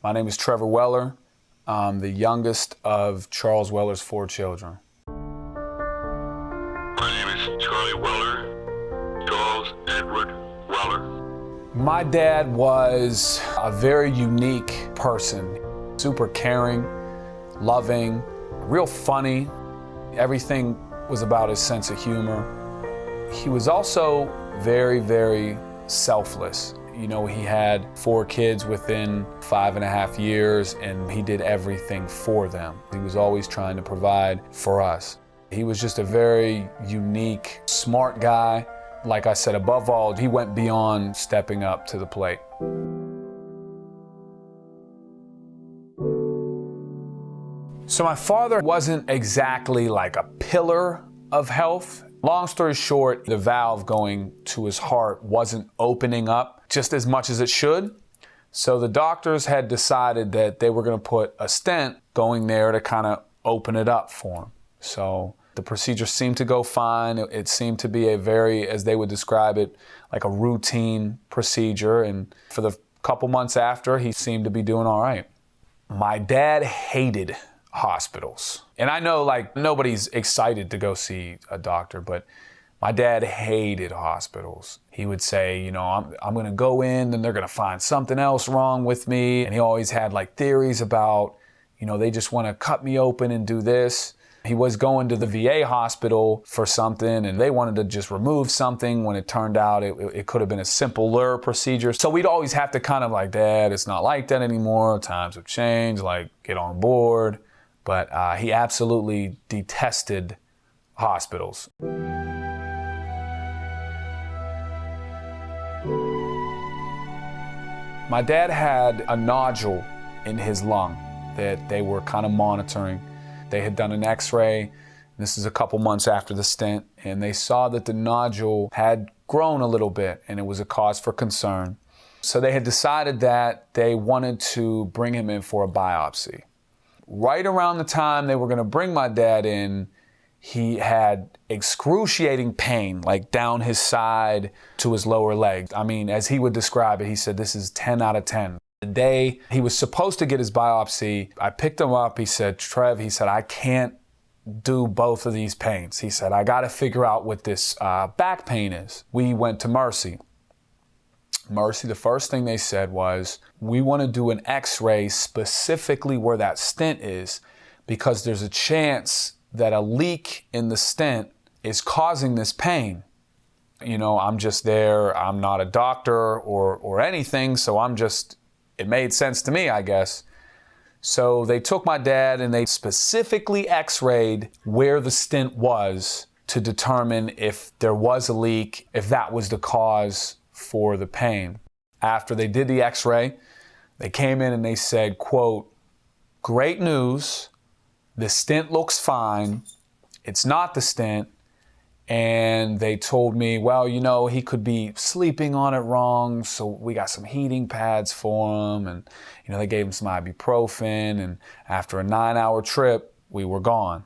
My name is Trevor Weller. I'm the youngest of Charles Weller's 4 children. My name is Charlie Weller, Charles Edward Weller. My dad was a very unique person. Super caring, loving, real funny. Everything was about his sense of humor. He was also very, very selfless. You know, he had 4 kids within 5.5 years, and he did everything for them. He was always trying to provide for us. He was just a very unique, smart guy. Like I said, above all, he went beyond stepping up to the plate. So my father wasn't exactly like a pillar of health. Long story short, the valve going to his heart wasn't opening up just as much as it should. So the doctors had decided that they were going to put a stent going there to kind of open it up for him. So the procedure seemed to go fine. It seemed to be a very, as they would describe it, like a routine procedure. And for the couple months after, he seemed to be doing all right. My dad hated hospitals. And I know like nobody's excited to go see a doctor, but my dad hated hospitals. He would say, you know, I'm going to go in and they're going to find something else wrong with me. And he always had like theories about, you know, they just want to cut me open and do this. He was going to the VA hospital for something and they wanted to just remove something when it turned out it could have been a simpler procedure. So we'd always have to kind of like, Dad, it's not like that anymore. Times have changed, like get on board. But he absolutely detested hospitals. My dad had a nodule in his lung that they were kind of monitoring. They had done an x-ray. This is a couple months after the stent, and they saw that the nodule had grown a little bit and it was a cause for concern. So they had decided that they wanted to bring him in for a biopsy. Right around the time they were going to bring my dad in, he had excruciating pain, like down his side to his lower leg. I mean, as he would describe it, he said, this is 10 out of 10. The day he was supposed to get his biopsy, I picked him up. He said, Trev, he said, I can't do both of these pains. He said, I got to figure out what this back pain is. We went to Mercy. Mercy, the first thing they said was, we want to do an x-ray specifically where that stent is because there's a chance that a leak in the stent is causing this pain. You know, I'm just there, I'm not a doctor or anything, so it made sense to me, I guess. So they took my dad and they specifically x-rayed where the stent was to determine if there was a leak, if that was the cause for the pain. After they did the x-ray, they came in and they said, quote, great news, the stent looks fine, it's not the stent. And they told me, well, you know, he could be sleeping on it wrong, so we got some heating pads for him. And, you know, they gave him some ibuprofen, and after a 9-hour trip, we were gone.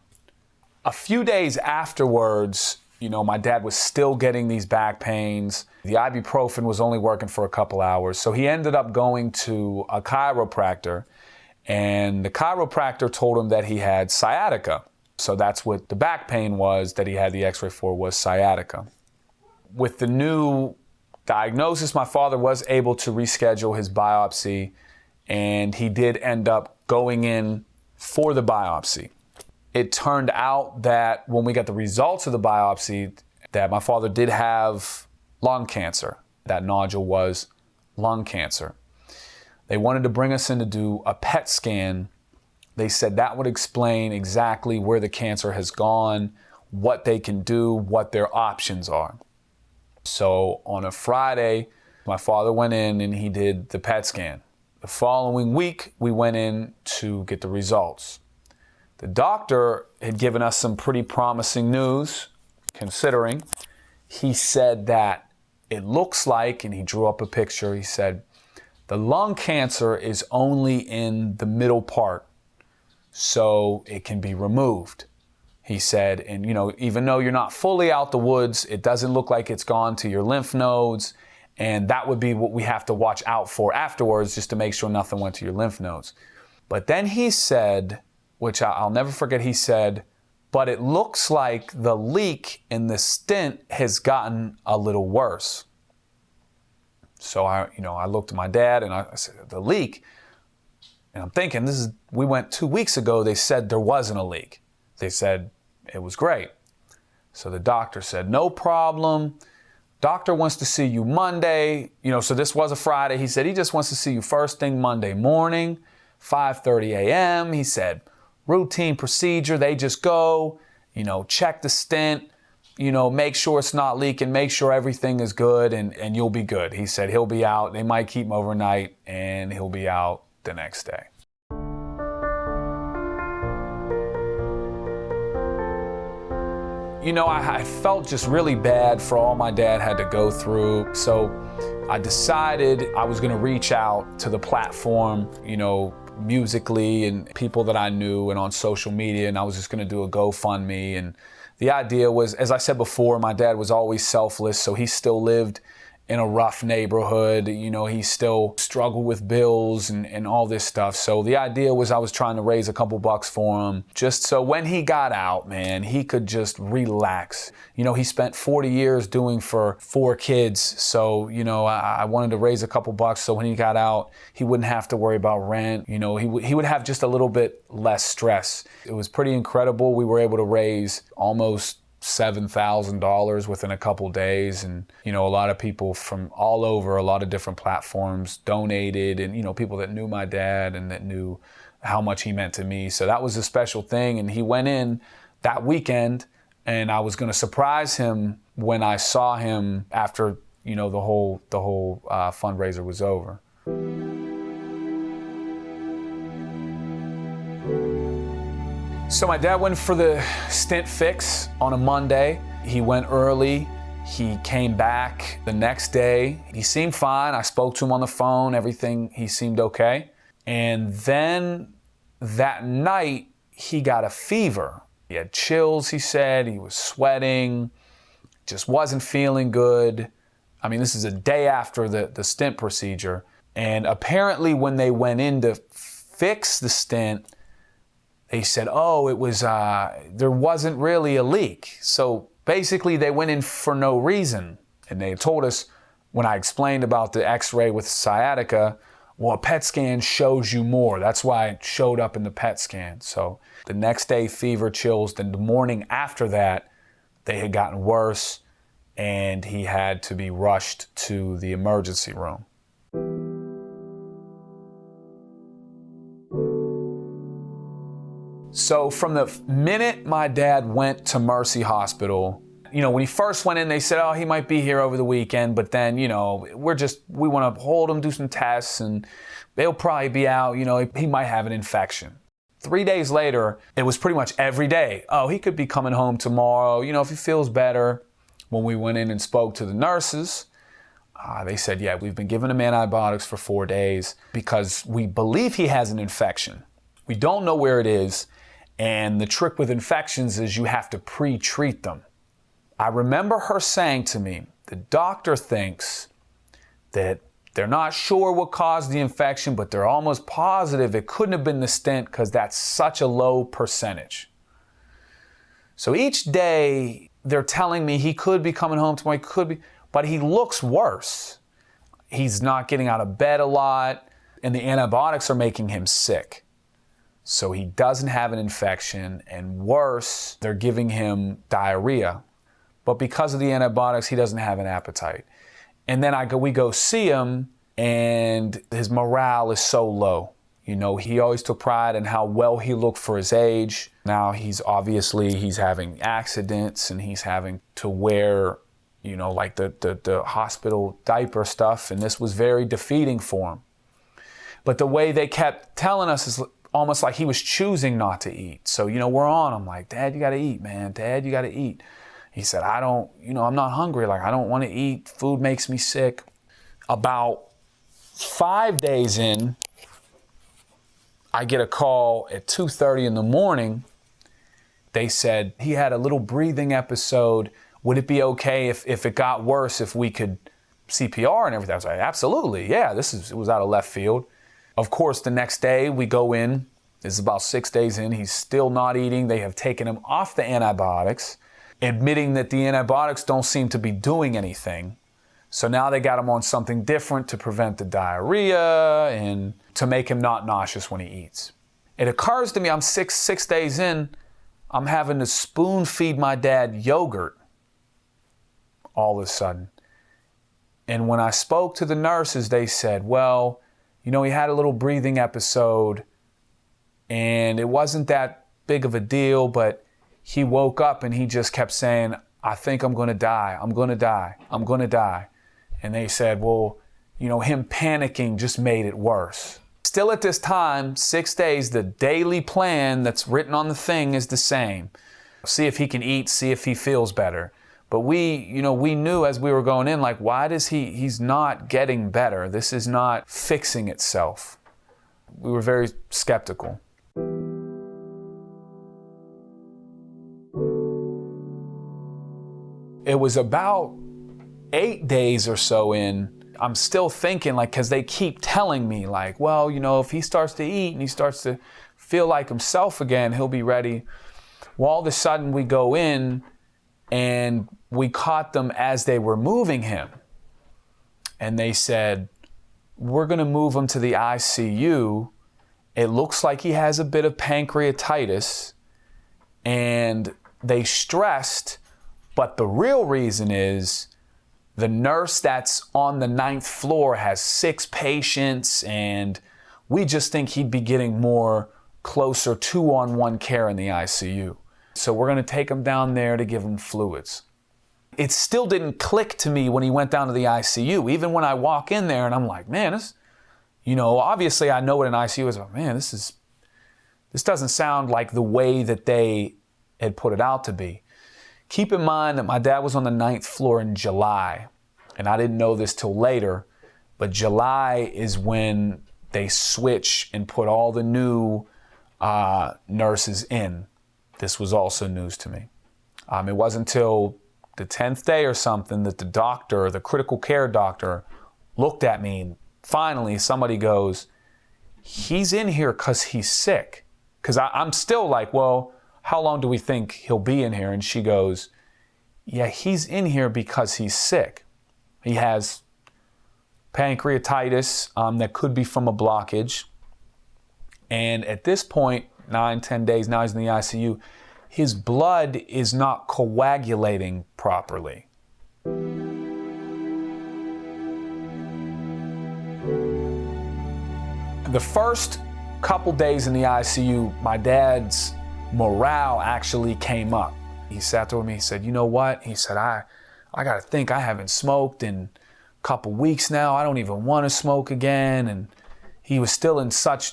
A few days afterwards, you know, my dad was still getting these back pains. The ibuprofen was only working for a couple hours. So he ended up going to a chiropractor, and the chiropractor told him that he had sciatica. So that's what the back pain was that he had the x-ray for, was sciatica. With the new diagnosis, my father was able to reschedule his biopsy, and he did end up going in for the biopsy. It turned out that when we got the results of the biopsy, that my father did have lung cancer. That nodule was lung cancer. They wanted to bring us in to do a PET scan. They said that would explain exactly where the cancer has gone, what they can do, what their options are. So on a Friday, my father went in and he did the PET scan. The following week, we went in to get the results. The doctor had given us some pretty promising news, considering. He said that it looks like, and he drew up a picture, he said, the lung cancer is only in the middle part, so it can be removed. He said, and you know, even though you're not fully out the woods, it doesn't look like it's gone to your lymph nodes, And that would be what we have to watch out for afterwards, just to make sure nothing went to your lymph nodes. But then he said, which I'll never forget, he said, but it looks like the leak in the stent has gotten a little worse. So I looked at my dad and I said, the leak? And I'm thinking, we went 2 weeks ago, they said there wasn't a leak. They said it was great. So the doctor said, no problem. Doctor wants to see you Monday. So this was a Friday. He said he just wants to see you first thing Monday morning, 5:30 a.m. He said, routine procedure. They just go, check the stent, make sure it's not leaking, make sure everything is good, and you'll be good. He said he'll be out. They might keep him overnight, and he'll be out the next day. I felt just really bad for all my dad had to go through. So I decided I was going to reach out to the platform, musically, and people that I knew and on social media, and I was just going to do a GoFundMe. And the idea was, as I said before, my dad was always selfless, so he still lived in a rough neighborhood. He still struggled with bills and all this stuff. So the idea was I was trying to raise a couple bucks for him, just so when he got out, man, he could just relax. He spent 40 years doing for 4 kids. So, I wanted to raise a couple bucks so when he got out, he wouldn't have to worry about rent. He would have just a little bit less stress. It was pretty incredible. We were able to raise almost $7,000 within a couple days, and a lot of people from all over, a lot of different platforms donated, and people that knew my dad and that knew how much he meant to me. So that was a special thing, and he went in that weekend, and I was going to surprise him when I saw him after the whole fundraiser was over. So my dad went for the stent fix on a Monday. He went early. He came back the next day. He seemed fine. I spoke to him on the phone. Everything, he seemed okay. And then that night, he got a fever. He had chills, he said. He was sweating, just wasn't feeling good. This is a day after the stent procedure. And apparently when they went in to fix the stent, they said, it was, there wasn't really a leak. So basically they went in for no reason. And they told us, when I explained about the x-ray with sciatica, well, a PET scan shows you more. That's why it showed up in the PET scan. So the next day, fever, chills. Then the morning after that, they had gotten worse and he had to be rushed to the emergency room. So from the minute my dad went to Mercy Hospital, when he first went in, they said, he might be here over the weekend, but then, we want to hold him, do some tests, and they'll probably be out, he might have an infection. 3 days later, it was pretty much every day. He could be coming home tomorrow, if he feels better. When we went in and spoke to the nurses, they said, we've been giving him antibiotics for 4 days because we believe he has an infection. We don't know where it is. And the trick with infections is you have to pre-treat them. I remember her saying to me, the doctor thinks that they're not sure what caused the infection, but they're almost positive it couldn't have been the stent because that's such a low percentage. So each day they're telling me he could be coming home tomorrow, but he looks worse. He's not getting out of bed a lot, and the antibiotics are making him sick. So he doesn't have an infection, and worse, they're giving him diarrhea. But because of the antibiotics, he doesn't have an appetite. And then we go see him, and his morale is so low. He always took pride in how well he looked for his age. Now he's having accidents, and he's having to wear, like the hospital diaper stuff, and this was very defeating for him. But the way they kept telling us is almost like he was choosing not to eat. So, we're on. I'm like, Dad, you got to eat, man. Dad, you got to eat. He said, I'm not hungry. I don't want to eat. Food makes me sick. About 5 days in, I get a call at 2:30 in the morning. They said he had a little breathing episode. Would it be okay if it got worse, if we could CPR and everything. I was like, absolutely, yeah, it was out of left field. Of course, the next day we go in, this is about 6 days in, he's still not eating. They have taken him off the antibiotics, admitting that the antibiotics don't seem to be doing anything. So now they got him on something different to prevent the diarrhea and to make him not nauseous when he eats. It occurs to me, I'm six days in, I'm having to spoon feed my dad yogurt all of a sudden. And when I spoke to the nurses, they said, well, he had a little breathing episode and it wasn't that big of a deal, but he woke up and he just kept saying, I think I'm going to die. I'm going to die. I'm going to die. And they said, well, him panicking just made it worse. Still at this time, 6 days, the daily plan that's written on the thing is the same. See if he can eat, see if he feels better. But we knew as we were going in, like, why does he's not getting better? This is not fixing itself. We were very skeptical. It was about 8 days or so in, I'm still thinking, like, because they keep telling me, like, well, if he starts to eat and he starts to feel like himself again, he'll be ready. Well, all of a sudden we go in and we caught them as they were moving him. And they said, we're going to move him to the ICU. It looks like he has a bit of pancreatitis. And they stressed, but the real reason is the nurse that's on the 9th floor has 6 patients, and we just think he'd be getting more closer 2-on-1 care in the ICU. So we're going to take him down there to give him fluids. It still didn't click to me when he went down to the ICU. Even when I walk in there and I'm like, man, this, obviously I know what an ICU is, but man, this doesn't sound like the way that they had put it out to be. Keep in mind that my dad was on the 9th floor in July, and I didn't know this till later, but July is when they switch and put all the new nurses in. This was also news to me. It wasn't until the 10th day or something that the critical care doctor, looked at me, and finally somebody goes, he's in here because he's sick. Because I'm still like, well, how long do we think he'll be in here? And she goes, yeah, he's in here because he's sick. He has pancreatitis that could be from a blockage. And at this point, 9-10 days, now he's in the ICU, his blood is not coagulating properly. The first couple days in the ICU, my dad's morale actually came up. He sat there with me, he said, you know what? He said, I got to think, I haven't smoked in a couple weeks now. I don't even want to smoke again. And he was still in such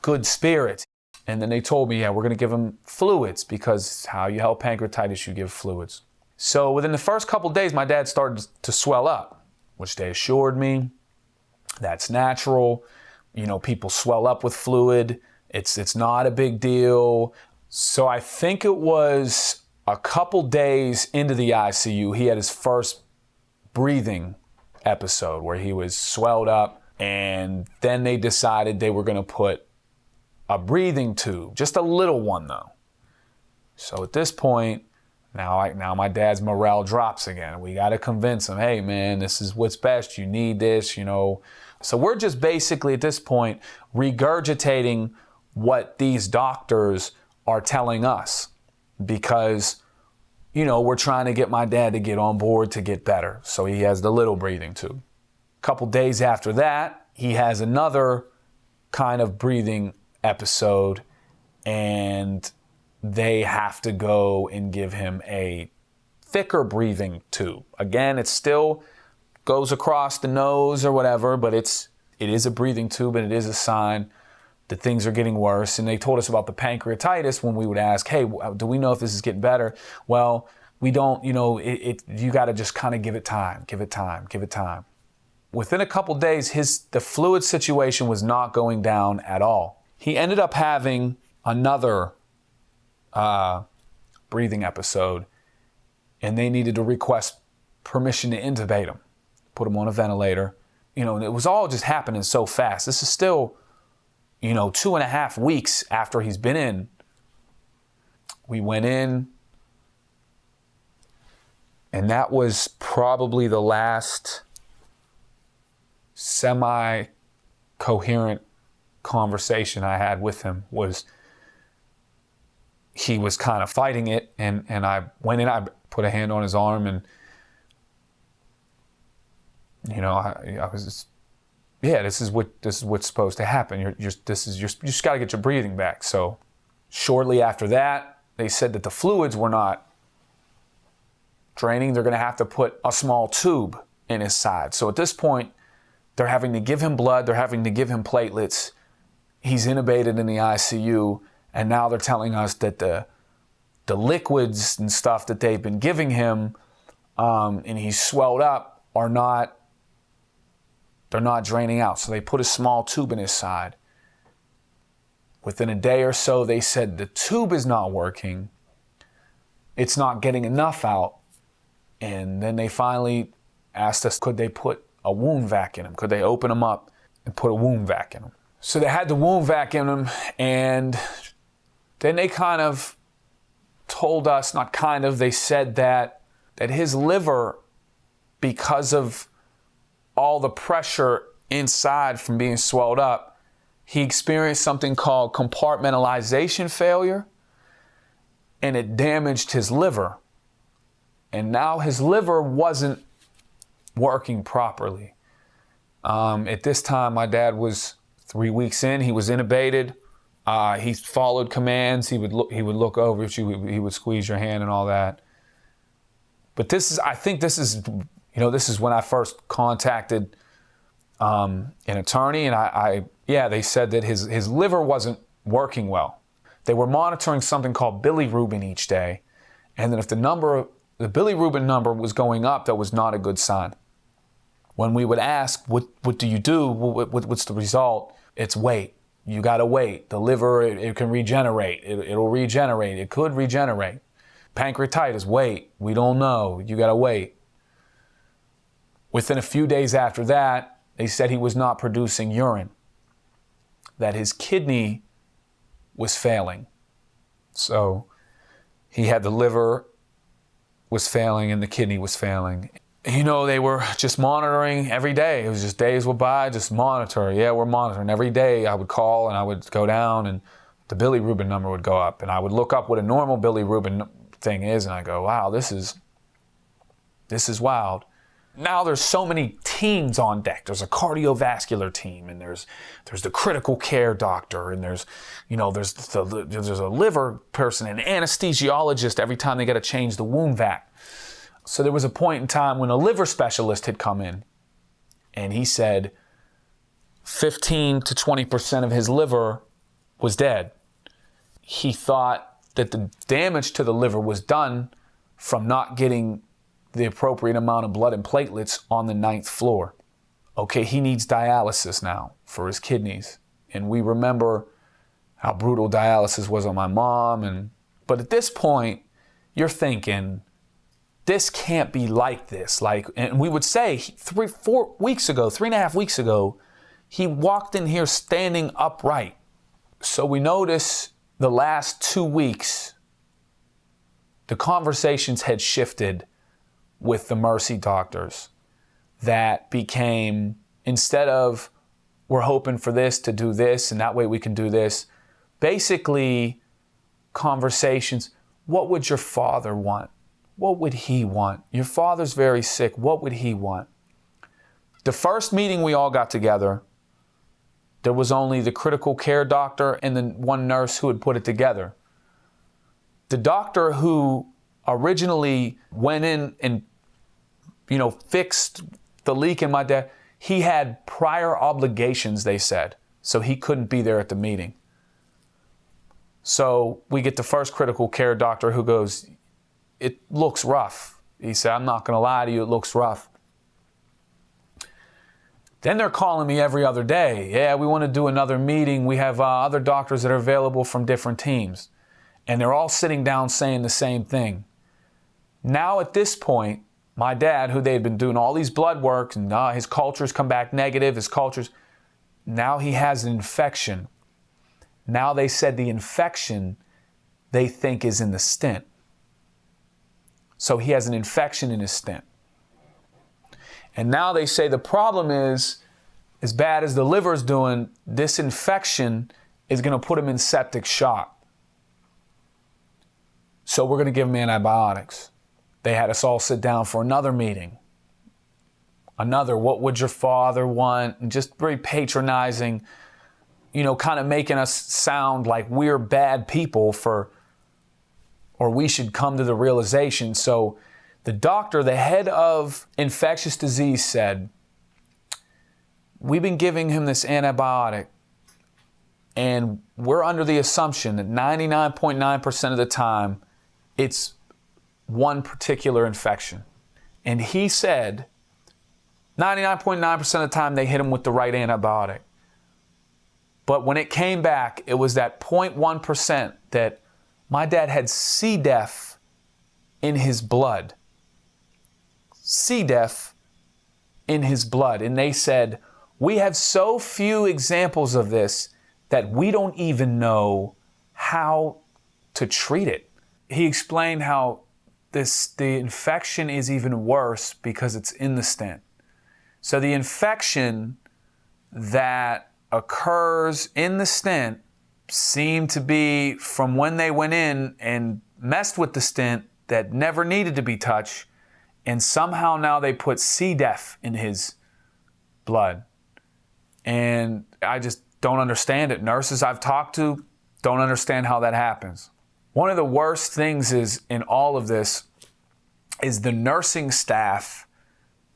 good spirits. And then they told me, yeah, we're going to give him fluids, because how you help pancreatitis, you give fluids. So within the first couple days, my dad started to swell up, which they assured me that's natural. People swell up with fluid. It's not a big deal. So I think it was a couple days into the ICU, he had his first breathing episode where he was swelled up, and then they decided they were going to put a breathing tube, just a little one though. So at this point, now my dad's morale drops again. We got to convince him, hey man, this is what's best. You need this, So we're just basically at this point regurgitating what these doctors are telling us, because, we're trying to get my dad to get on board to get better. So he has the little breathing tube. A couple days after that, he has another kind of breathing episode, and they have to go and give him a thicker breathing tube. Again, it still goes across the nose or whatever, but it is a breathing tube, and it is a sign that things are getting worse. And they told us about the pancreatitis when we would ask, hey, do we know if this is getting better? Well, we don't, you got to just kind of give it time. Within a couple days, the fluid situation was not going down at all. He ended up having another breathing episode, and they needed to request permission to intubate him. put him on a ventilator. And it was all just happening so fast. This is still, 2.5 weeks after he's been in. We went in, and that was probably the last semi-coherent conversation I had with him. Was he was kind of fighting it, and I went in, I put a hand on his arm, and I was just, this is what's supposed to happen. You just got to get your breathing back. So shortly after that, they said that the fluids were not draining. They're going to have to put a small tube in his side. So at this point, they're having to give him blood. They're having to give him platelets. He's intubated in the ICU. And now they're telling us that the liquids and stuff that they've been giving him, and he's swelled up, they're not draining out. So they put a small tube in his side. Within a day or so, they said the tube is not working. It's not getting enough out. And then they finally asked us, could they put a wound vac in him? Could they open him up and put a wound vac in him? So they had the wound vac in him, and then they kind of told us, they said that his liver, because of all the pressure inside from being swelled up, he experienced something called compartmentalization failure, and it damaged his liver. And now his liver wasn't working properly. At this time, my dad was 3 weeks in. He was intubated. He followed commands. He would look over at you. He would squeeze your hand and all that. But this is when I first contacted an attorney, and they said that his liver wasn't working well. They were monitoring something called bilirubin each day, and that if the bilirubin number was going up, that was not a good sign. When we would ask, what do you do? What's the result? It's wait. You gotta wait. The liver, it can regenerate. It'll regenerate. It could regenerate. Pancreatitis, wait. We don't know. You gotta wait. Within a few days after that, they said he was not producing urine, that his kidney was failing. So he had the liver was failing and the kidney was failing. They were just monitoring every day. It was just days went by, just monitor. Yeah, we're monitoring. Every day I would call and I would go down and the bilirubin number would go up. And I would look up what a normal bilirubin thing is, and I go, wow, this is wild. Now there's so many teams on deck. There's a cardiovascular team, and there's the critical care doctor, and there's a liver person, an anesthesiologist every time they got to change the wound vac. So there was a point in time when a liver specialist had come in, and he said 15 to 20% of his liver was dead. He thought that the damage to the liver was done from not getting the appropriate amount of blood and platelets on the 9th floor. Okay, he needs dialysis now for his kidneys. And we remember how brutal dialysis was on my mom. But at this point, you're thinking, this can't be like this. And we would say 3.5 weeks ago, he walked in here standing upright. So we notice the last 2 weeks, the conversations had shifted with the Mercy doctors. That became, instead of we're hoping for this to do this and that way we can do this, basically conversations, what would your father want? What would he want? Your father's very sick. What would he want? The first meeting we all got together, there was only the critical care doctor and then one nurse who had put it together. The doctor who originally went in and fixed the leak in my dad, he had prior obligations, they said, so he couldn't be there at the meeting. So we get the first critical care doctor who goes, it looks rough. He said, I'm not going to lie to you, it looks rough. Then they're calling me every other day. Yeah, we want to do another meeting. We have other doctors that are available from different teams. And they're all sitting down saying the same thing. Now at this point, My dad, who they had been doing all these blood work, and his cultures come back negative, now he has an infection. Now they said the infection they think is in the stent. So he has an infection in his stent. And now they say the problem is, as bad as the liver's doing, this infection is going to put him in septic shock. So we're going to give him antibiotics. They had us all sit down for another meeting. What would your father want? And just very patronizing, kind of making us sound like we're bad people or we should come to the realization. So the doctor, the head of infectious disease, said, we've been giving him this antibiotic, and we're under the assumption that 99.9% of the time, it's one particular infection. And he said 99.9% of the time they hit him with the right antibiotic. But when it came back, it was that 0.1% that my dad had C. diff in his blood. C. diff in his blood. And they said, we have so few examples of this that we don't even know how to treat it. He explained how the infection is even worse because it's in the stent. So the infection that occurs in the stent seemed to be from when they went in and messed with the stent that never needed to be touched, and somehow now they put C. diff in his blood. And I just don't understand it. Nurses I've talked to don't understand how that happens. One of the worst things is in all of this is the nursing staff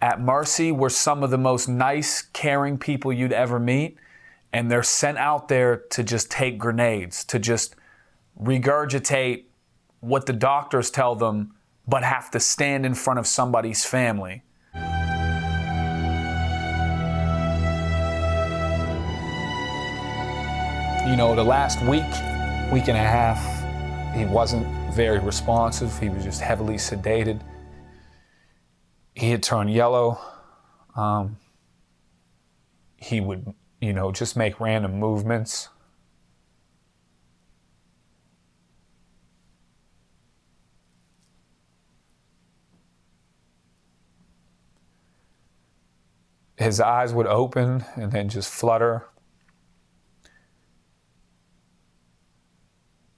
at Mercy were some of the most nice, caring people you'd ever meet. And they're sent out there to just take grenades, to just regurgitate what the doctors tell them, but have to stand in front of somebody's family. The last week and a half, he wasn't very responsive. He was just heavily sedated. He had turned yellow. He would, just make random movements. His eyes would open and then just flutter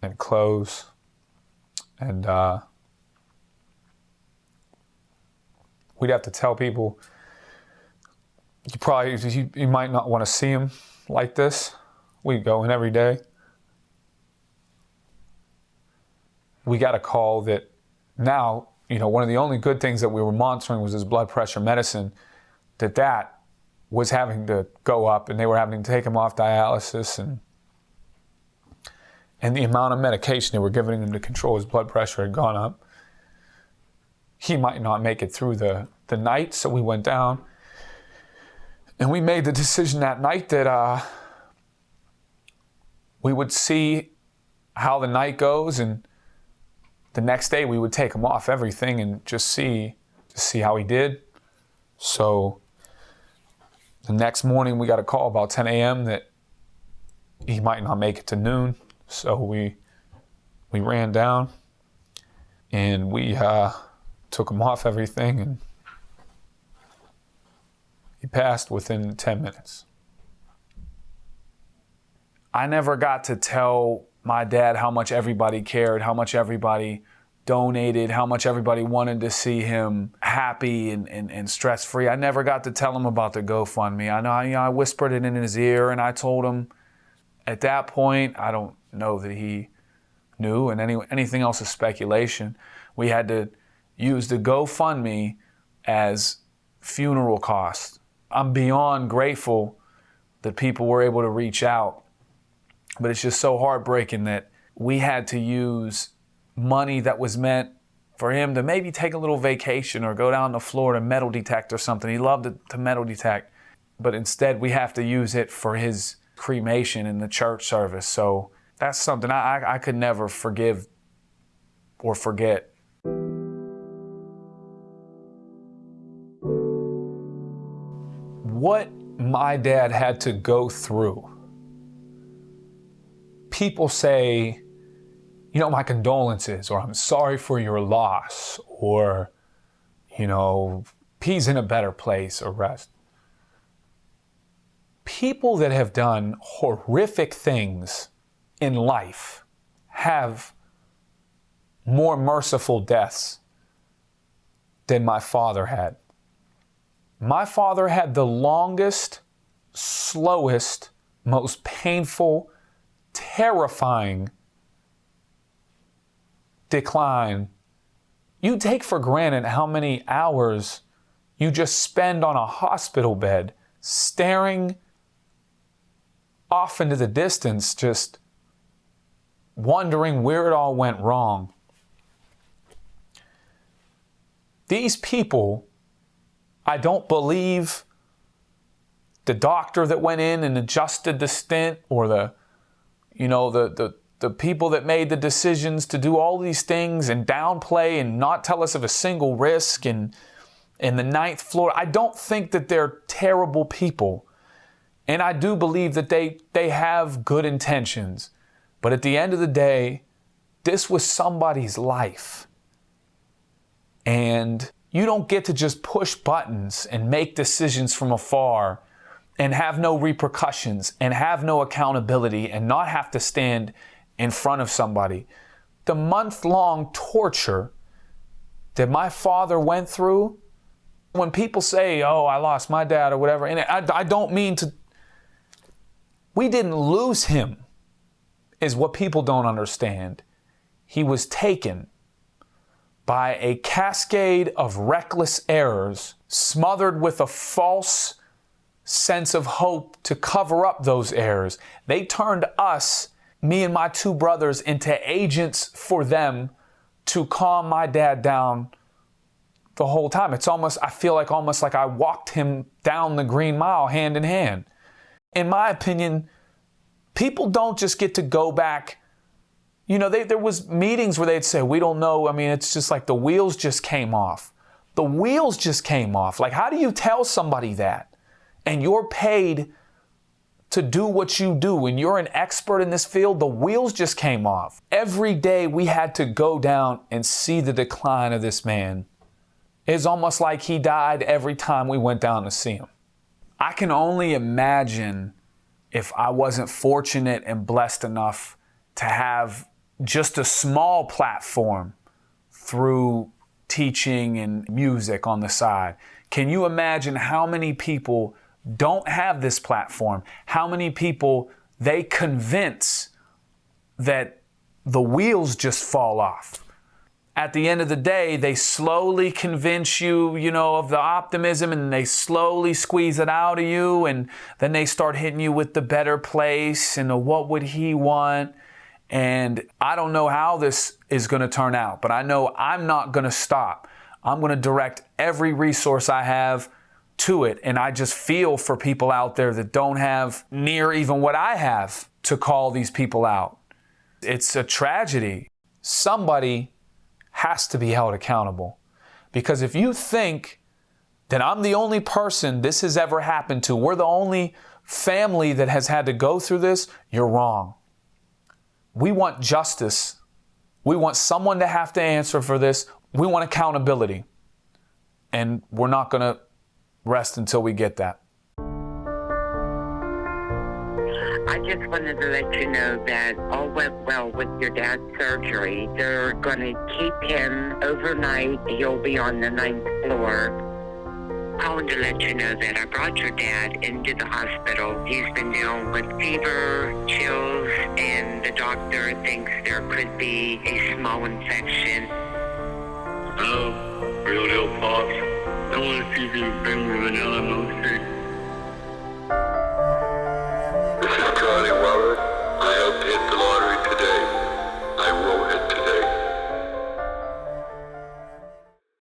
and close. And we'd have to tell people, you might not want to see him like this. We'd go in every day. We got a call that now, one of the only good things that we were monitoring was his blood pressure medicine, that was having to go up, and they were having to take him off dialysis, and the amount of medication they were giving him to control his blood pressure had gone up. He might not make it through the night, so we went down. And we made the decision that night that we would see how the night goes, and the next day we would take him off everything and just see how he did. So the next morning we got a call about 10 a.m. that he might not make it to noon. So we ran down and we took him off everything, and he passed within 10 minutes. I never got to tell my dad how much everybody cared, how much everybody donated, how much everybody wanted to see him happy and stress-free. I never got to tell him about the GoFundMe. I whispered it in his ear, and I told him at that point, I don't know that he knew, and anything else is speculation. We had to use the GoFundMe as funeral costs. I'm beyond grateful that people were able to reach out, but it's just so heartbreaking that we had to use money that was meant for him to maybe take a little vacation or go down to Florida, metal detect or something. He loved to metal detect, but instead we have to use it for his cremation in the church service. So that's something I could never forgive or forget. what my dad had to go through, people say, you know, my condolences, or I'm sorry for your loss, or, you know, he's in a better place, or rest. People that have done horrific things in life have more merciful deaths than my father had. My father had the longest, slowest, most painful, terrifying decline. You take for granted how many hours you just spend on a hospital bed staring off into the distance, just wondering where it all went wrong. These people, I don't believe the doctor that went in and adjusted the stent, or the people that made the decisions to do all these things and downplay and not tell us of a single risk and in the 9th floor. I don't think that they're terrible people. And I do believe that they have good intentions. But at the end of the day, this was somebody's life. And you don't get to just push buttons and make decisions from afar and have no repercussions and have no accountability and not have to stand in front of somebody. The month-long torture that my father went through, when people say, oh, I lost my dad or whatever, and I don't mean to, we didn't lose him, is what people don't understand. He was taken by a cascade of reckless errors, smothered with a false sense of hope to cover up those errors. They turned us, me and my 2 brothers, into agents for them to calm my dad down the whole time. It's almost, I feel like almost like I walked him down the Green Mile hand in hand. In my opinion, people don't just get to go back. You know, there was meetings where they'd say, we don't know. I mean, it's just like the wheels just came off. The wheels just came off. Like, how do you tell somebody that? And you're paid to do what you do, and you're an expert in this field. The wheels just came off. Every day we had to go down and see the decline of this man. It's almost like he died every time we went down to see him. I can only imagine if I wasn't fortunate and blessed enough to have just a small platform through teaching and music on the side. Can you imagine how many people don't have this platform? How many people they convince that the wheels just fall off? At the end of the day, they slowly convince you, of the optimism, and they slowly squeeze it out of you, and then they start hitting you with the better place and the what would he want. And I don't know how this is going to turn out, but I know I'm not going to stop. I'm going to direct every resource I have to it. And I just feel for people out there that don't have near even what I have to call these people out. It's a tragedy. Somebody has to be held accountable. Because if you think that I'm the only person this has ever happened to, we're the only family that has had to go through this, you're wrong. We want justice. We want someone to have to answer for this. We want accountability. And we're not going to rest until we get that. I just wanted to let you know that all went well with your dad's surgery. They're going to keep him overnight. He'll be on the 9th floor. I wanted to let you know that I brought your dad into the hospital. He's been dealing with fever, chills, and the doctor thinks there could be a small infection. Hello, Real Deal Pops. I want to see if you can bring me vanilla milkshake.